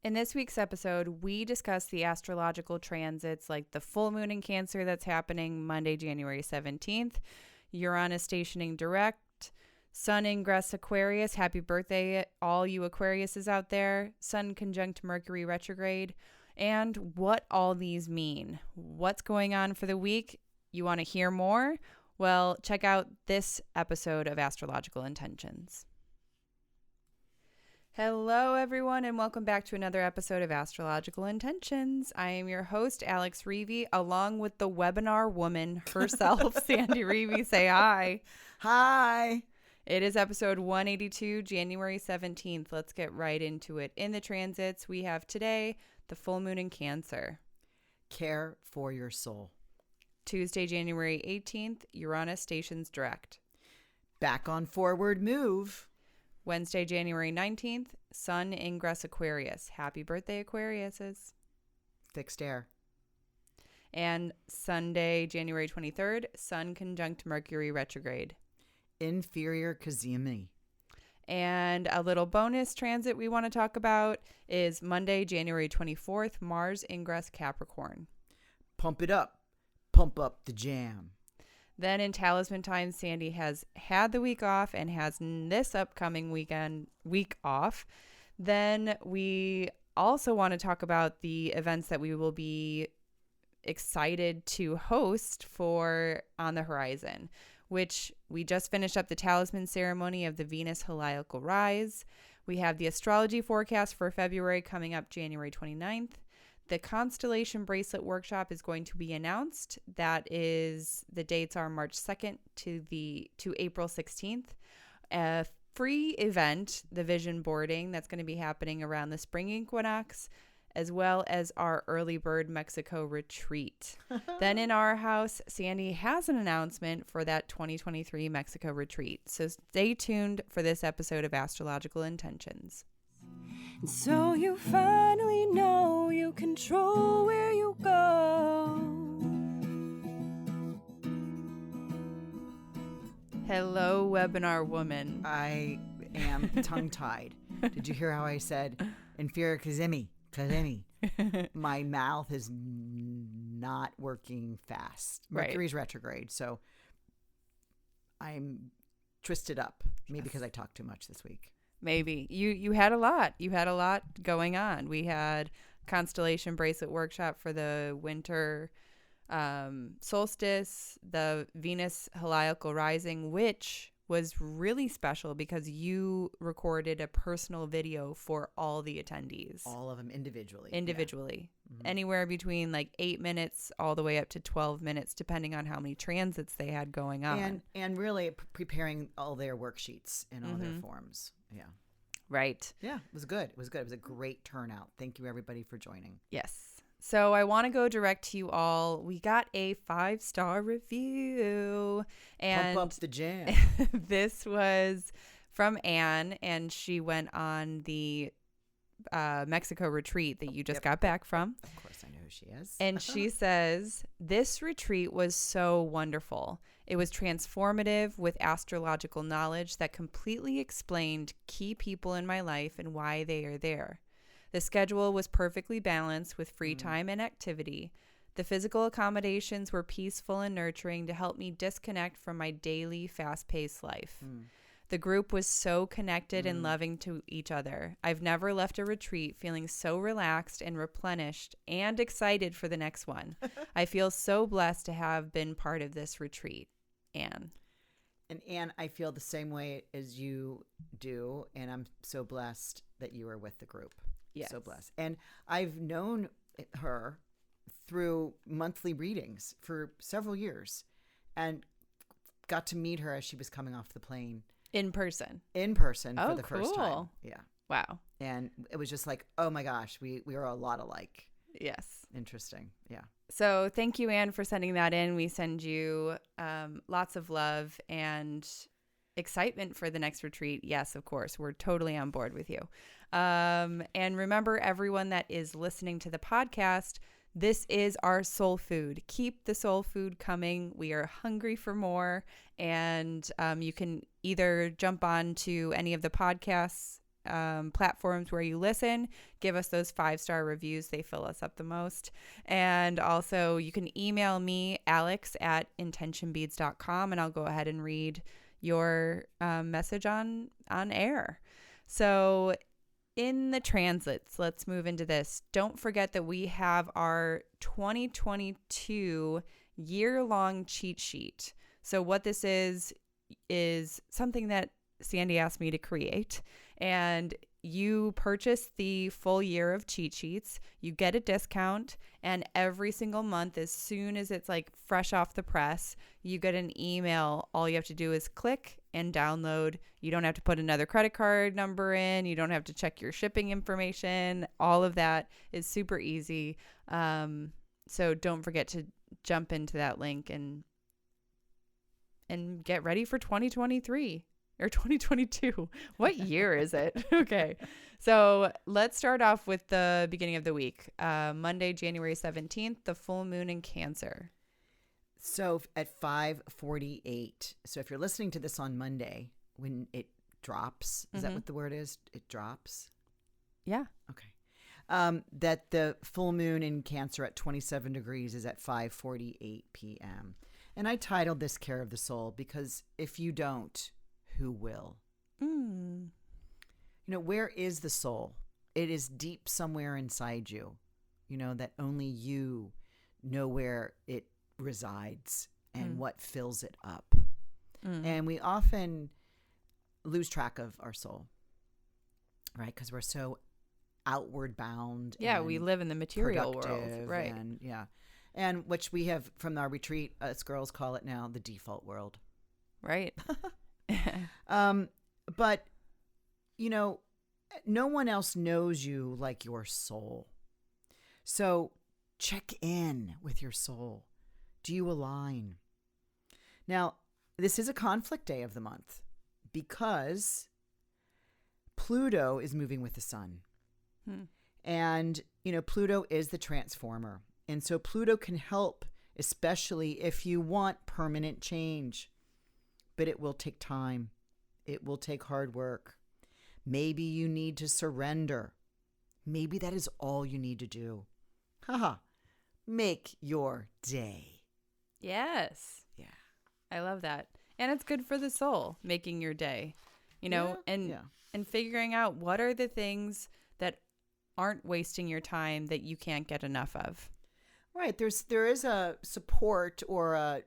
In this week's episode, we discuss the astrological transits like the full moon in Cancer that's happening Monday, January 17th, Uranus stationing direct, Sun ingress Aquarius. Happy birthday, all you Aquariuses out there. Sun conjunct Mercury retrograde, and what all these mean. What's going on for the week? You want to hear more? Well, check out this episode of Astrological Intentions. Hello, everyone, and welcome back to another episode of Astrological Intentions. I am your host, Alex Reevy, along with the webinar woman herself, Sandy Reevy. Say hi. Hi. It is episode 182, January 17th. Let's get right into it. In the transits, we have today the full moon in Cancer. Care for your soul. Tuesday, January 18th, Uranus stations direct. Back on forward move. Wednesday, January 19th, Sun ingress Aquarius. Happy birthday, Aquariuses. Fixed air. And Sunday, January 23rd, Sun conjunct Mercury retrograde. Inferior Cazimi. And a little bonus transit we want to talk about is Monday, January 24th, Mars ingress Capricorn. Pump it up. Pump up the jam. Then in Talisman time, Sandy has had the week off and has this upcoming week off. Then we also want to talk about the events that we will be excited to host for on the horizon, which we just finished up the Talisman ceremony of the Venus heliacal rise. We have the Astrology Forecast for February coming up January 29th. The Constellation Bracelet workshop is going to be announced. The dates are March 2nd to April 16th. A free event, the vision boarding, that's going to be happening around the spring equinox, as well as our early bird Mexico retreat. Then in our house, Sandy has an announcement for that 2023 Mexico retreat. So stay tuned for this episode of Astrological Intentions. And so you finally know you control where you go. Hello, webinar woman. I am tongue-tied. Did you hear how I said inferior Cazimi? Cazimi. My mouth is not working fast. Mercury's retrograde, so I'm twisted up. Maybe because I talked too much this week. Maybe. You had a lot. You had a lot going on. We had Constellation Bracelet workshop for the winter solstice, the Venus heliacal rising, which was really special because you recorded a personal video for all the attendees. All of them individually. Yeah. Mm-hmm. Anywhere between like 8 minutes all the way up to 12 minutes, depending on how many transits they had going on. And really preparing all their worksheets in all their forms. Yeah. Right. Yeah, it was good. It was a great turnout. Thank you, everybody, for joining. Yes. So I want to go direct to you all. We got a 5-star review. And pump up the jam. This was from Anne, and she went on the Mexico retreat that you just got back from. Of course, I know who she is. And she says, this retreat was so wonderful. It was transformative with astrological knowledge that completely explained key people in my life and why they are there. The schedule was perfectly balanced with free time and activity. The physical accommodations were peaceful and nurturing to help me disconnect from my daily fast-paced life. The group was so connected and loving to each other. I've never left a retreat feeling so relaxed and replenished and excited for the next one. I feel so blessed to have been part of this retreat. Anne. And Anne, I feel the same way as you do, and I'm so blessed that you were with the group. Yes. So blessed. And I've known her through monthly readings for several years and got to meet her as she was coming off the plane. In person for the first time. Yeah. Wow. And it was just like, oh my gosh, we are a lot alike. Yes. Interesting. Yeah. So thank you, Anne, for sending that in. We send you lots of love and excitement for the next retreat. Yes, of course. We're totally on board with you. And remember, everyone that is listening to the podcast, this is our soul food. Keep the soul food coming. We are hungry for more. And you can either jump on to any of the podcasts platforms where you listen. Give us those 5-star reviews. They fill us up the most. And also you can email me, alex@intentionbeads.com, and I'll go ahead and read your message on air. So in the transits, let's move into this. Don't forget that we have our 2022 year-long cheat sheet. So what this is something that Sandy asked me to create, and you purchase the full year of cheat sheets, you get a discount, and every single month, as soon as it's like fresh off the press, you get an email. All you have to do is click and download. You don't have to put another credit card number in. You don't have to check your shipping information. All of that is super easy. So don't forget to jump into that link and get ready for 2023 or 2022. What year is it? Okay. So let's start off with the beginning of the week. Monday, January 17th, the full moon in Cancer. So at 5:48. So if you're listening to this on Monday, when it drops, is that what the word is? It drops? Yeah. Okay. That the full moon in Cancer at 27 degrees is at 5:48 p.m. And I titled this Care of the Soul because if you don't, who will? You know, where is the soul? It is deep somewhere inside you, you know, that only you know where it resides and what fills it up. And we often lose track of our soul, right? Because we're so outward bound. Yeah, we live in the material world, right? And and which we have from our retreat, us girls call it now the default world, right? But you know, no one else knows you like your soul. So check in with your soul. Do you align? Now, this is a conflict day of the month because Pluto is moving with the sun. And, you know, Pluto is the transformer. And so Pluto can help, especially if you want permanent change. But it will take time. It will take hard work. Maybe you need to surrender. Maybe that is all you need to do. Haha. Make your day. Yes. Yeah. I love that. And it's good for the soul, making your day, you know, and figuring out what are the things that aren't wasting your time that you can't get enough of. Right. There is a support or a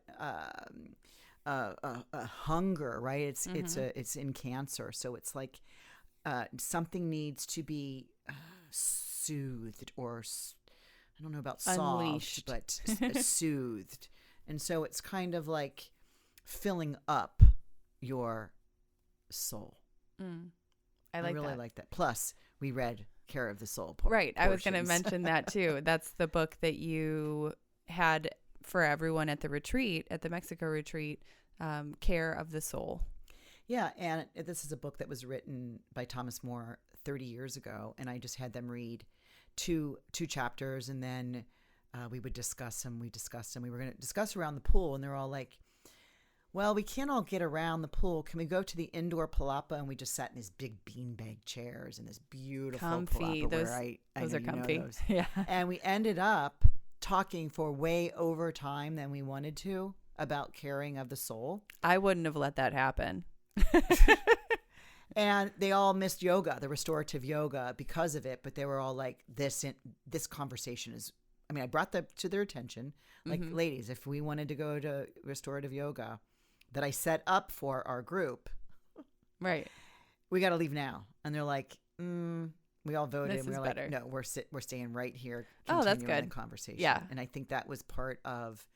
hunger, right? It's in Cancer. So it's like something needs to be soothed or I don't know about unleashed, but soothed. And so it's kind of like filling up your soul. I really like that. Plus, we read Care of the Soul. Right. I was going to mention that too. That's the book that you had for everyone at the retreat, at the Mexico retreat, Care of the Soul. Yeah. And this is a book that was written by Thomas More 30 years ago. And I just had them read two chapters, and then we would discuss them. We were going to discuss around the pool, and they're all like, well, we can't all get around the pool. Can we go to the indoor palapa? And we just sat in these big beanbag chairs in this beautiful comfy. palapa. Those are comfy. Those. Yeah. And we ended up talking for way over time than we wanted to about caring of the soul. I wouldn't have let that happen. And they all missed yoga, the restorative yoga, because of it. But they were all like, this conversation is, I mean, I brought that to their attention. Like, ladies, if we wanted to go to restorative yoga that I set up for our group, right, we got to leave now. And they're like, we all voted. This and we is were better. like, no, we're staying right here. Oh, that's continuing good. The conversation. Yeah. And I think that was part of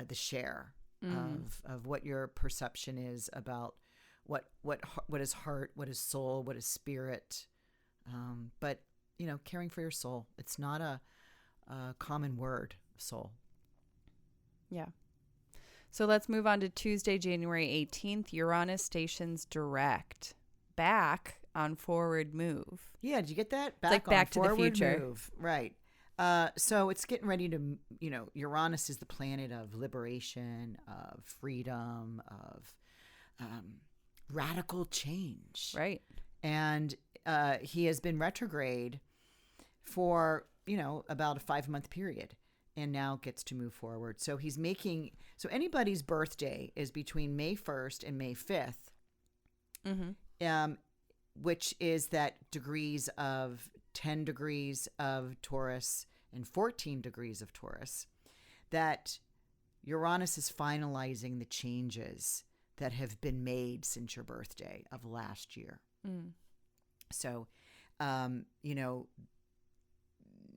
the share of what your perception is about what is heart, what is soul, what is spirit. But, you know, caring for your soul, it's not a common word, soul. Yeah. So let's move on to Tuesday, January 18th. Uranus stations direct, back on forward move. Yeah, did you get that? Back to the future. Move. Right. So it's getting ready to, you know, Uranus is the planet of liberation, of freedom, of radical change. Right. And he has been retrograde for, about a 5-month period, and now gets to move forward. So anybody's birthday is between May 1st and May 5th, which is that 10 degrees of Taurus and 14 degrees of Taurus, that Uranus is finalizing the changes that have been made since your birthday of last year. So,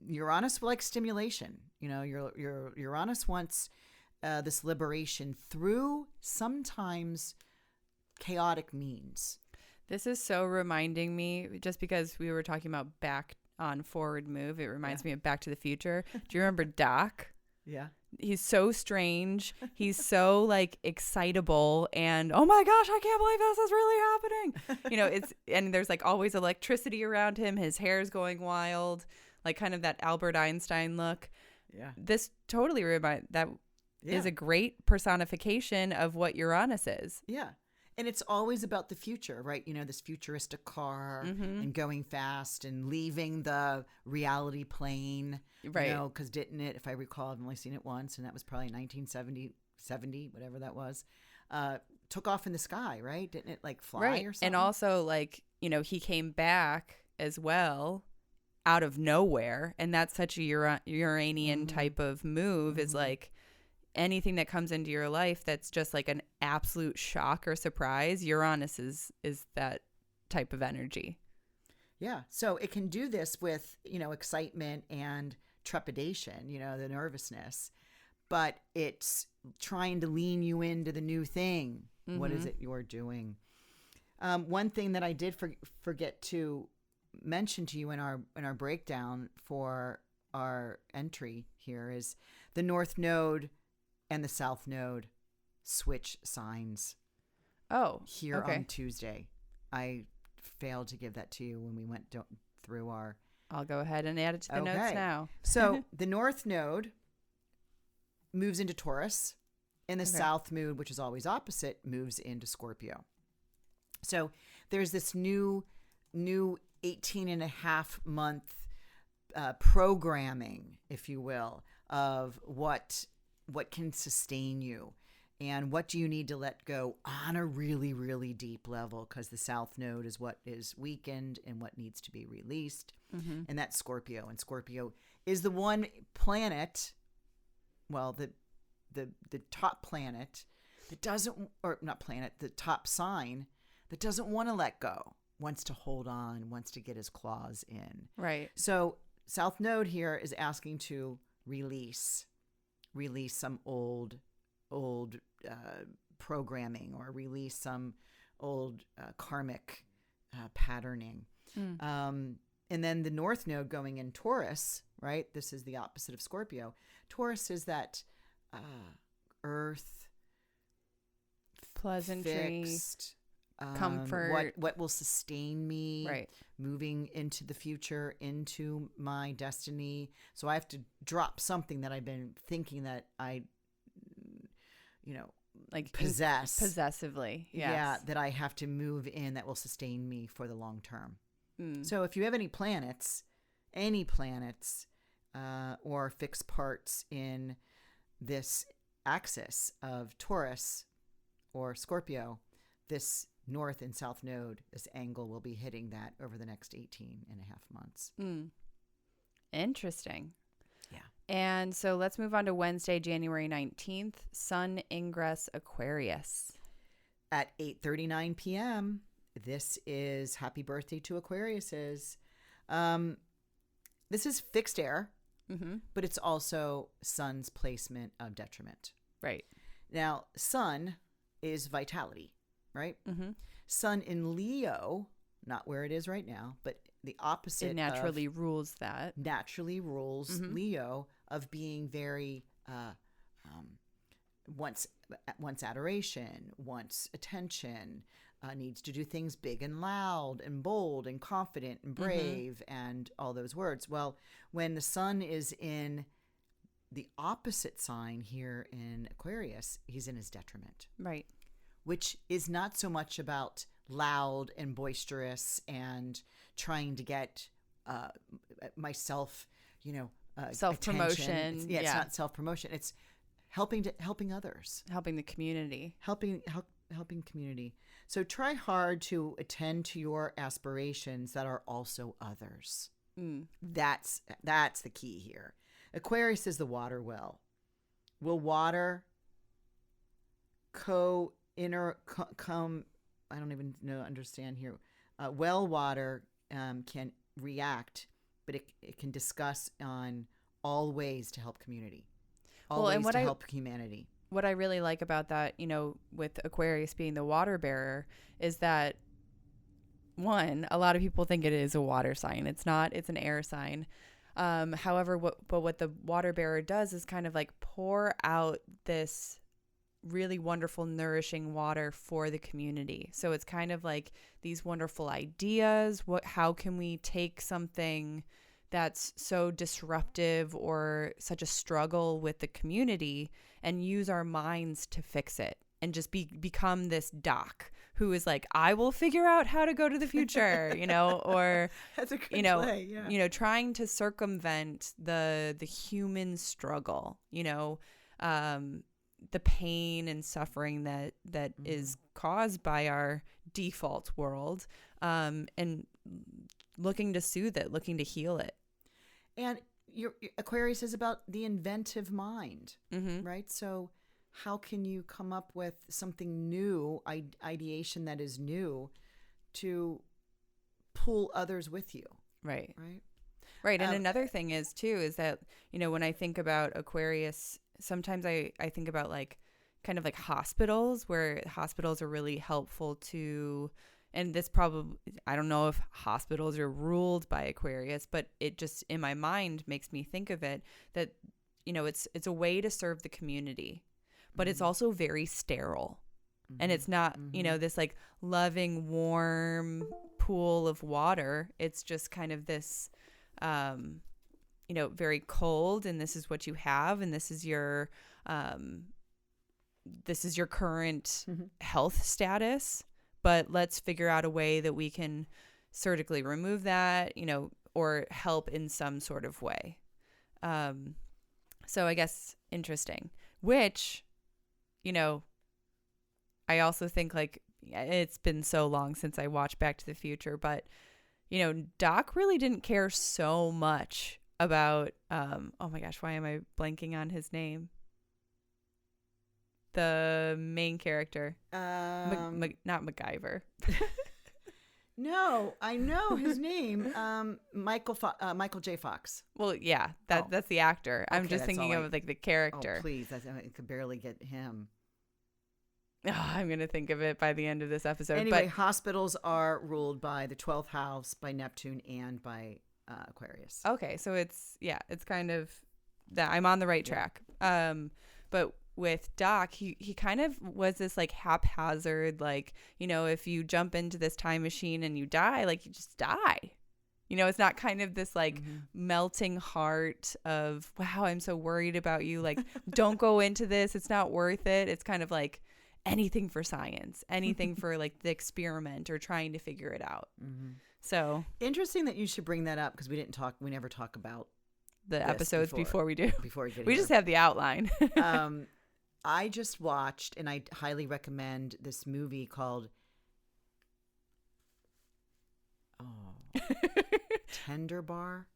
Uranus likes stimulation. Your Uranus wants this liberation through sometimes chaotic means. This is so reminding me, just because we were talking about back on forward move, it reminds me of Back to the Future. Do you remember Doc? Yeah. He's so strange. He's so excitable, and oh my gosh, I can't believe this is really happening. And there's always electricity around him. His hair's going wild, kind of that Albert Einstein look. Yeah. This totally is a great personification of what Uranus is. Yeah. And it's always about the future, right? This futuristic car and going fast and leaving the reality plane, right? Because didn't it, if I recall, I've only seen it once, and that was probably 1970, whatever that was, took off in the sky, right? Didn't it fly or something? And also he came back as well out of nowhere. And that's such a Uranian type of move, is anything that comes into your life that's just an absolute shock or surprise. Uranus is that type of energy. Yeah. So it can do this with, excitement and trepidation, the nervousness, but it's trying to lean you into the new thing. What is it you're doing? One thing that I did forget to mention to you in our breakdown for our entry here is the North Node and the South Node switch signs. Oh, here on Tuesday. I failed to give that to you when we went through our... I'll go ahead and add it to the notes now. So the North Node moves into Taurus, and the South Node, which is always opposite, moves into Scorpio. So there's this new 18 and a half month programming, if you will, of what can sustain you and what do you need to let go on a really, really deep level, because the South Node is what is weakened and what needs to be released. And that's Scorpio. And Scorpio is the one planet, well, the top planet that doesn't, or not planet, the top sign that doesn't want to let go, wants to hold on, wants to get his claws in. Right. So South Node here is asking to release some old programming, or release some old karmic patterning. And then the North Node going in Taurus, right? This is the opposite of Scorpio. Taurus is that earth, pleasantry, fixed, comfort, what will sustain me, right? Moving into the future, into my destiny. So I have to drop something that I've been thinking that I, possess possessively. Yes. Yeah, that I have to move in, that will sustain me for the long term. So if you have any planets, or fixed parts in this axis of Taurus or Scorpio, this North and South Node, this angle will be hitting that over the next 18 and a half months. Interesting. Yeah. And so let's move on to Wednesday, January 19th, Sun ingress Aquarius. At 8:39 p.m., this is happy birthday to Aquariuses. This is fixed air, but it's also Sun's placement of detriment. Right. Now, Sun is vitality, right? Sun in Leo, not where it is right now, but the opposite. It naturally rules that. Naturally rules Leo of being very, wants adoration, wants attention, needs to do things big and loud and bold and confident and brave and all those words. Well, when the Sun is in the opposite sign here in Aquarius, he's in his detriment. Right. Which is not so much about loud and boisterous and trying to get myself, self-promotion. It's not self-promotion. It's helping others, helping the community, helping community. So try hard to attend to your aspirations that are also others. That's the key here. Aquarius is the water well. Will water come? I don't even understand here. Well water can react, but it can discuss on all ways to help community, help humanity. What I really like about that, with Aquarius being the water bearer, is that, one, a lot of people think it is a water sign. It's not. It's an air sign. However, what the water bearer does is kind of like pour out this really wonderful, nourishing water for the community. So it's kind of like these wonderful ideas. How can we take something that's so disruptive or such a struggle with the community and use our minds to fix it, and just become this doc who is like, I will figure out how to go to the future, or that's a good play, yeah. Trying to circumvent the human struggle, the pain and suffering that is caused by our default world, and looking to soothe it, looking to heal it. And your Aquarius is about the inventive mind, right? So how can you come up with something new, ideation that is new, to pull others with you? Right. And another thing is that, when I think about Aquarius, sometimes I think about kind of like hospitals, where hospitals are really helpful to, and this probably, I don't know if hospitals are ruled by Aquarius, but it just in my mind makes me think of it that, it's a way to serve the community, but it's also very sterile. And it's not, this like loving, warm pool of water. It's just kind of this, very cold, and this is what you have, and this is your current health status. But let's figure out a way that we can surgically remove that, or help in some sort of way. So I guess interesting, which, I also think it's been so long since I watched Back to the Future, but, Doc really didn't care so much about, oh my gosh, why am I blanking on his name? The main character, not MacGyver. No, I know his name. Michael J. Fox. Well, yeah, that's the actor. I'm just thinking of the character. Oh, please, I could barely get him. Oh, I'm gonna think of it by the end of this episode. Anyway, hospitals are ruled by the 12th house, by Neptune, and by Aquarius. Okay, so it's kind of that I'm on the right track. But with Doc, he kind of was this haphazard, if you jump into this time machine and you die, you just die. It's not kind of this melting heart of, wow, I'm so worried about you. Don't go into this. It's not worth it. It's kind of anything for science, anything for the experiment or trying to figure it out. So interesting that you should bring that up, because we never talk about the episodes before we do. We just have the outline. I just watched, and I highly recommend this movie called Tender Bar.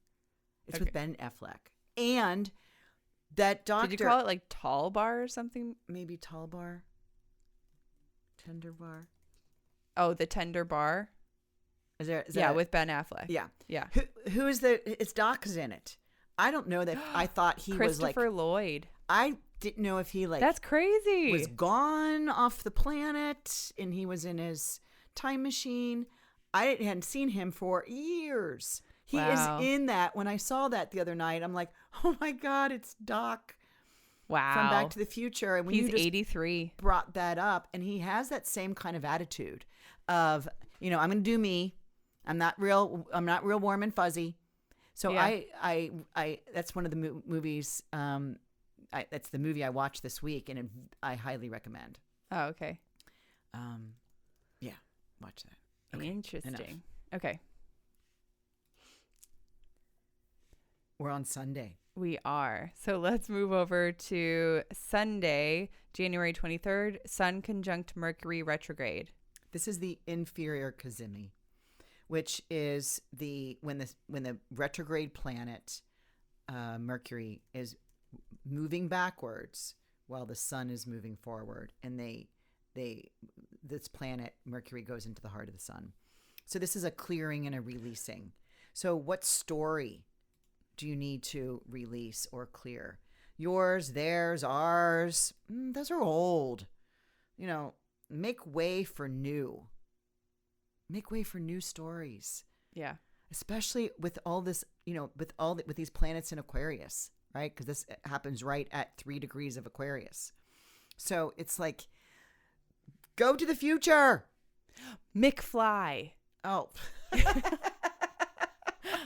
It's with Ben Affleck. And that doctor... Did you call it Tall Bar or something? Maybe Tall Bar. Tender Bar. Oh, the Tender Bar? Is there with Ben Affleck. Yeah. Yeah. Who is it's Doc's in it. I don't know that. I thought he was Christopher Lloyd. I didn't know if he That's crazy. was gone off the planet and he was in his time machine. I hadn't seen him for years. He is in that. When I saw that the other night, I'm like, oh my God, it's Doc. Wow. From Back to the Future. And when he's you just 83. brought that up, and he has that same kind of attitude of, I'm going to do me. I'm not real warm and fuzzy. So yeah. I that's one of the movies. That's the movie I watched this week, and I highly recommend. Oh, okay. Yeah. Watch that. Okay, Interesting. enough. Okay. We're on Sunday. We are. So let's move over to Sunday, January 23rd, Sun conjunct Mercury retrograde. This is the inferior Cazimi, which is when the retrograde planet Mercury is moving backwards while the sun is moving forward, and this planet Mercury goes into the heart of the sun. So this is a clearing and a releasing. So what story do you need to release or clear? Yours, theirs, ours. Those are old. Make way for new. Make way for new stories. Yeah. Especially with all this, with these planets in Aquarius, right? Because this happens right at 3 degrees of Aquarius. So it's like, go to the future. McFly. Oh.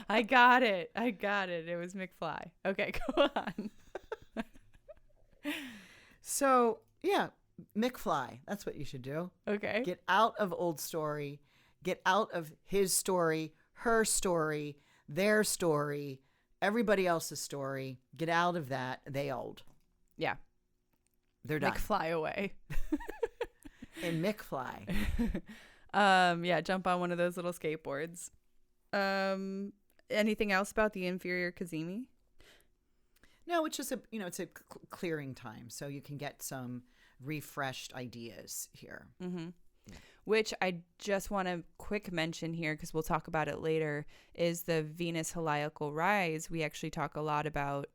I got it. It was McFly. Okay, go on. So, yeah, McFly. That's what you should do. Okay. Get out of old story. Get out of his story, her story, their story, everybody else's story. Get out of that. They old. Yeah. They're done. McFly away. And McFly. Yeah, jump on one of those little skateboards. Anything else about the inferior Cazimi? No, it's just it's a clearing time, so you can get some refreshed ideas here. Mm-hmm. Yeah. Which I just want to quick mention here, because we'll talk about it later, is the Venus heliacal rise. We actually talk a lot about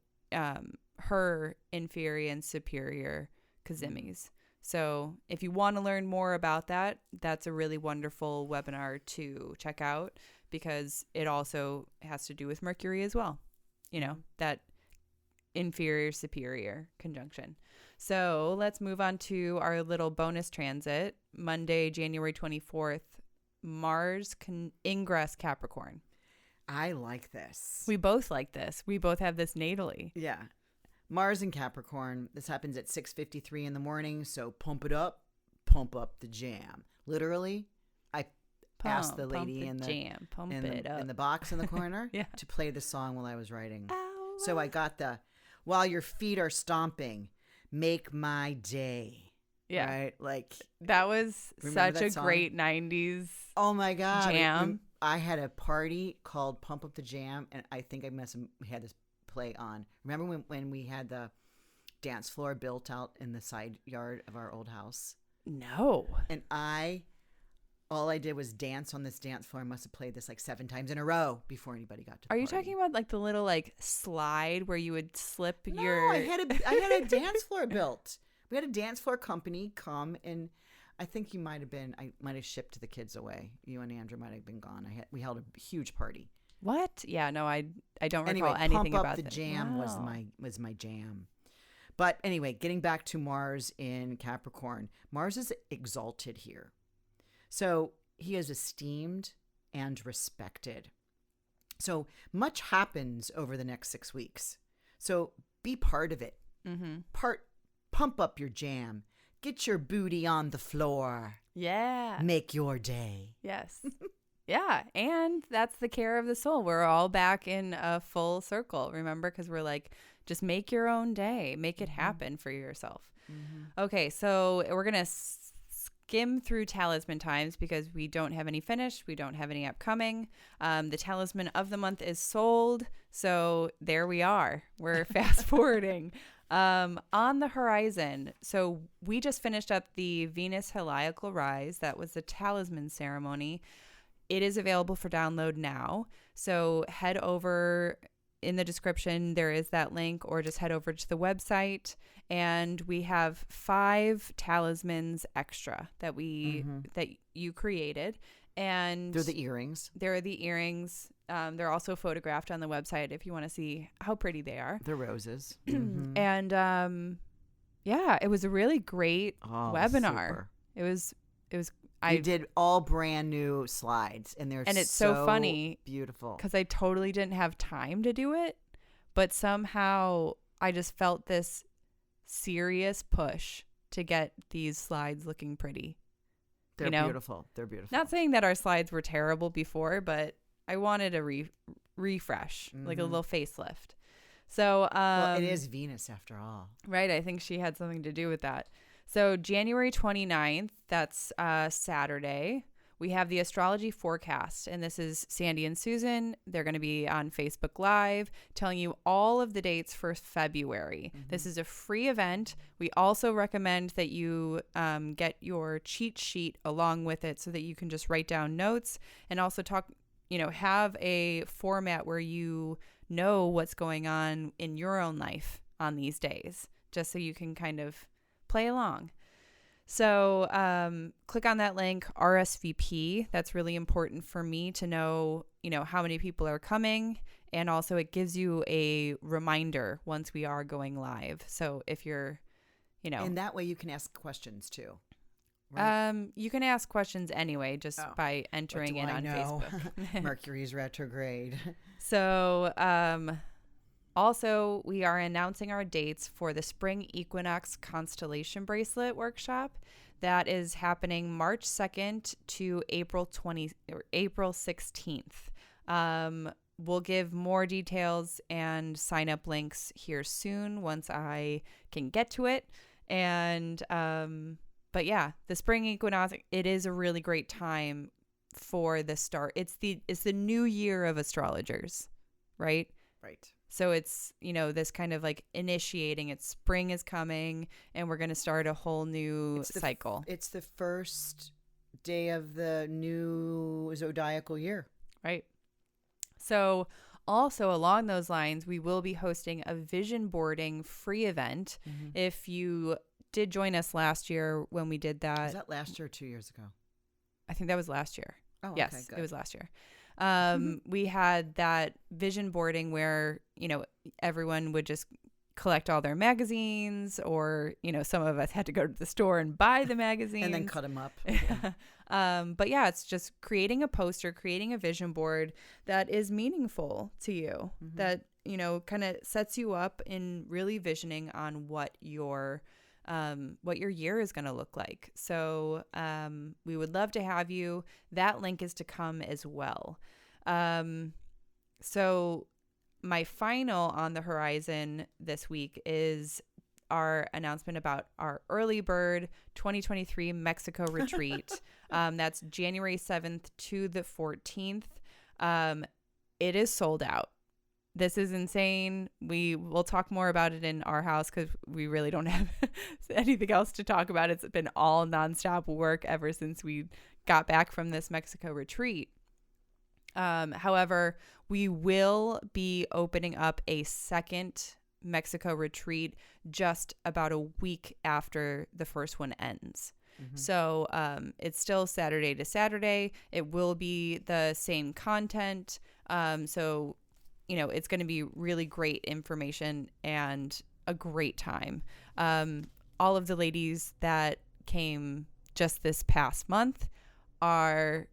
her inferior and superior Cazimis. So if you want to learn more about that, that's a really wonderful webinar to check out, because it also has to do with Mercury as well. That inferior superior conjunction. So let's move on to our little bonus transit. Monday, January 24th, Mars ingress Capricorn. I like this. We both like this. We both have this natally. Yeah. Mars in Capricorn. This happens at 6:53 in the morning. So pump it up, pump up the jam. Literally, I asked the lady in the box in the corner Yeah. to play the song while I was writing. Ow. So I got while your feet are stomping, make my day. Yeah. Right? Like, that was remember such that a song? great 90s. Oh my God. Jam. I had a party called Pump Up the Jam, and I think I must have had this play on. Remember when we had the dance floor built out in the side yard of our old house? No. And all I did was dance on this dance floor. I must have played this like 7 times in a row before anybody got to the Are you party. talking about like the little like slide where you would slip No, your... I had a dance floor built. We had a dance floor company come, and I think I might have shipped the kids away. You and Andrew might have been gone. We held a huge party. What? Yeah, no, I don't Anyway, recall anything Pump about Up the that. Jam Wow. was my jam. But anyway, getting back to Mars in Capricorn. Mars is exalted here. So he is esteemed and respected. So much happens over the next 6 weeks. So be part of it. Mm-hmm. Pump up your jam. Get your booty on the floor. Yeah. Make your day. Yes. Yeah. And that's the care of the soul. We're all back in a full circle, remember? Because we're like, just make your own day. Make it happen for yourself. Mm-hmm. Okay. So we're going to skim through talisman times because we don't have any finished. We don't have any upcoming. The talisman of the month is sold. So there we are. We're fast forwarding. On the horizon, so we just finished up the Venus heliacal rise. That was the talisman ceremony. It is available for download now. So head over in the description. There is that link, or just head over to the website. And we have 5 talismans extra that that you created. And they're the earrings. They're the earrings. They're also photographed on the website if you want to see how pretty they are. They're roses. Mm-hmm. And yeah, it was a really great webinar. Super. It was. I did all brand new slides, and it's so funny, beautiful, because I totally didn't have time to do it, but somehow I just felt this serious push to get these slides looking pretty. They're beautiful. They're beautiful. Not saying that our slides were terrible before, but I wanted a refresh, like a little facelift. So, well, it is Venus after all. Right. I think she had something to do with that. So January 29th, that's Saturday, we have the Astrology Forecast. And this is Sandy and Susan. They're going to be on Facebook Live telling you all of the dates for February. This is a free event. We also recommend that you get your cheat sheet along with it so that you can just write down notes and also talk, have a format where you know what's going on in your own life on these days, just so you can kind of play along. So click on that link, RSVP. That's really important for me to know, how many people are coming. And also it gives you a reminder once we are going live. So if you're, And that way you can ask questions too. Right? You can ask questions anyway, just by entering in on Facebook. Mercury's retrograde. So also, we are announcing our dates for the Spring Equinox Constellation Bracelet Workshop. That is happening March 2nd to April 16th. We'll give more details and sign up links here soon once I can get to it. And but yeah, the Spring Equinox, it is a really great time for the start. It's the new year of astrologers, right? Right. So it's, this kind of like initiating it. Spring is coming and we're going to start a whole new cycle. It's the first day of the new zodiacal year. Right. So also along those lines, we will be hosting a vision boarding free event. If you did join us last year when we did that. Was that last year or 2 years ago? I think that was last year. Oh, yes, okay, good. It was last year. We had that vision boarding where, everyone would just collect all their magazines or, some of us had to go to the store and buy the magazines. And then cut them up. But yeah, it's just creating a poster, creating a vision board that is meaningful to you, that, kind of sets you up in really visioning on what your year is going to look like. So we would love to have you. That link is to come as well. So my final on the horizon this week is our announcement about our early bird 2023 Mexico retreat. That's January 7th to the 14th. It is sold out. This is insane. We will talk more about it in our house because we really don't have anything else to talk about. It's been all nonstop work ever since we got back from this Mexico retreat. However, we will be opening up a second Mexico retreat just about a week after the first one ends. So it's still Saturday to Saturday. It will be the same content. So it's going to be really great information and a great time. All of the ladies that came just this past month are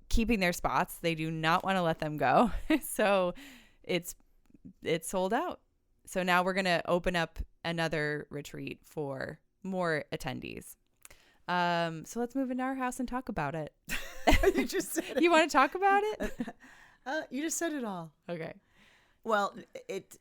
keeping their spots. They do not want to let them go. So it's sold out. So now we're going to open up another retreat for more attendees. So let's move into our house and talk about it. You just said it. You want to talk about it? You just said it all. Okay. Well,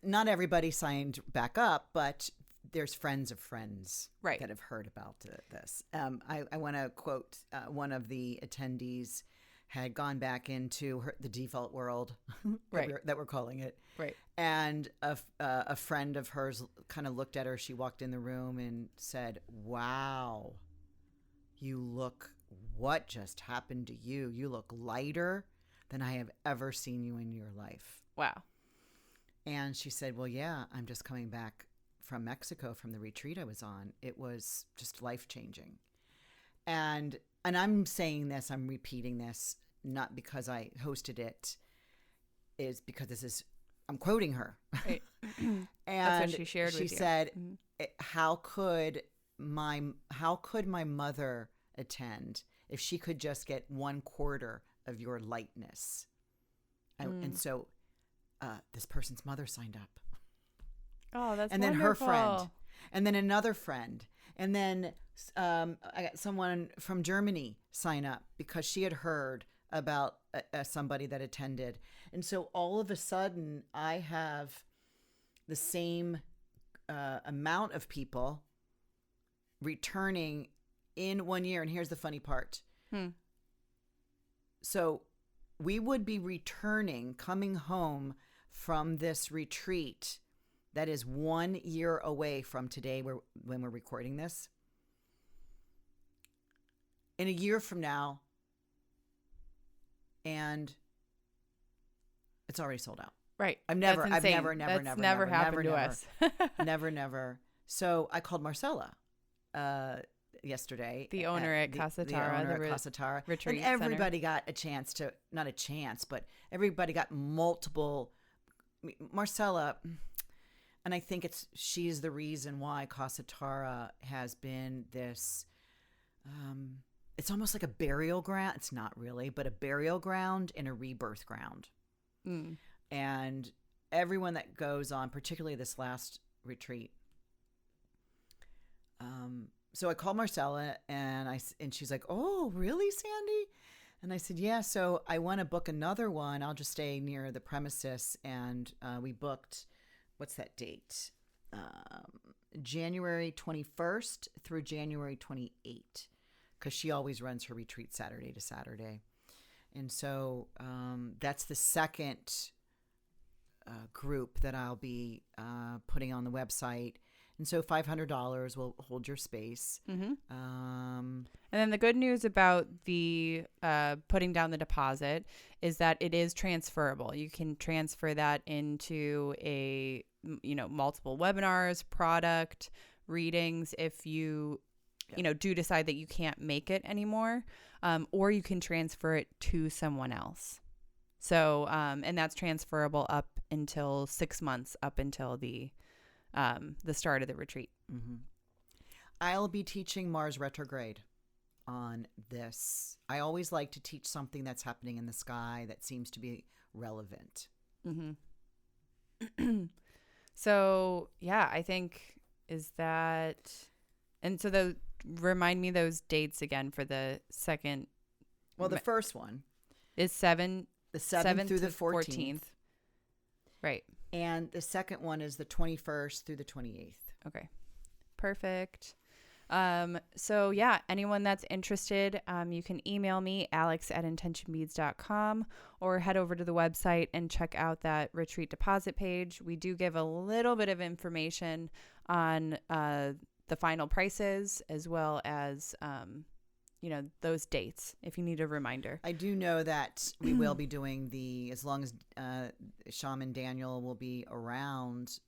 not everybody signed back up, but there's friends of friends that have heard about this. I want to quote one of the attendees had gone back into the default world that we're calling it. Right. And a friend of hers kind of looked at her. She walked in the room and said, "Wow, what just happened to you? You look lighter than I have ever seen you in your life." Wow. And she said, "Well, yeah, I'm just coming back from Mexico from the retreat I was on. It was just life-changing." And I'm saying this, I'm repeating this, not because I hosted it, is because I'm quoting her. Right. And that's what she shared with you. She said, how could my mother attend if she could just get 1/4 of your lightness? And so this person's mother signed up. Oh, that's and wonderful. Then her friend. And then another friend. And then I got someone from Germany sign up because she had heard about somebody that attended. And so all of a sudden, I have the same amount of people returning in 1 year. And here's the funny part. So we would be returning, coming home from this retreat that is 1 year away from today when we're recording this. In a year from now, and it's already sold out. Right. I've never That's happened to us. Never. So I called Marcella yesterday. The owner at Casa Tara, retreat and everybody got a chance to, not a chance, but everybody got multiple. Marcella, and I think she's the reason why Casa Tara has been this. It's almost like a burial ground. It's not really, but a burial ground and a rebirth ground. And everyone that goes on, particularly this last retreat. So I called Marcella and she's like, "Oh, really, Sandy?" And I said, "Yeah, so I want to book another one. I'll just stay near the premises." And we booked, what's that date? January 21st through January 28th, because she always runs her retreat Saturday to Saturday. And so that's the second group that I'll be putting on the website. And so $500 will hold your space. And then the good news about the putting down the deposit is that it is transferable. You can transfer that into multiple webinars, product, readings if you do decide that you can't make it anymore, or you can transfer it to someone else. So, and that's transferable up until 6 months, up until the start of the retreat. I'll be teaching Mars retrograde on this. I always like to teach something that's happening in the sky that seems to be relevant. So, yeah, I think is that, and so remind me those dates again for the second. Well, the first one is the 7th through the 14th. Right. And the second one is the 21st through the 28th. Okay. Perfect. So yeah, anyone that's interested, you can email me, alex@intentionbeads.com, or head over to the website and check out that retreat deposit page. We do give a little bit of information on the final prices, as well as those dates, if you need a reminder. I do know that we will be doing as long as Shaman Daniel will be around,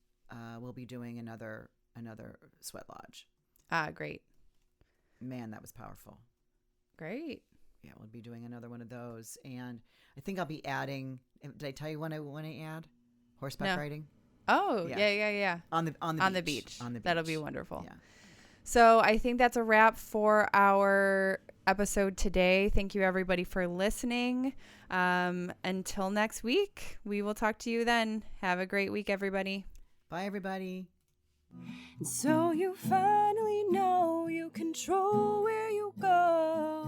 we'll be doing another sweat lodge. Great. Man, that was powerful. Great. Yeah, we'll be doing another one of those. And I think I'll be adding, did I tell you what I want to add? Horseback riding? Oh, yeah. On the beach. That'll be wonderful. Yeah. So I think that's a wrap for our episode today. Thank you, everybody, for listening. Until next week, we will talk to you then. Have a great week, everybody. Bye, everybody. And so you finally know you control where you go.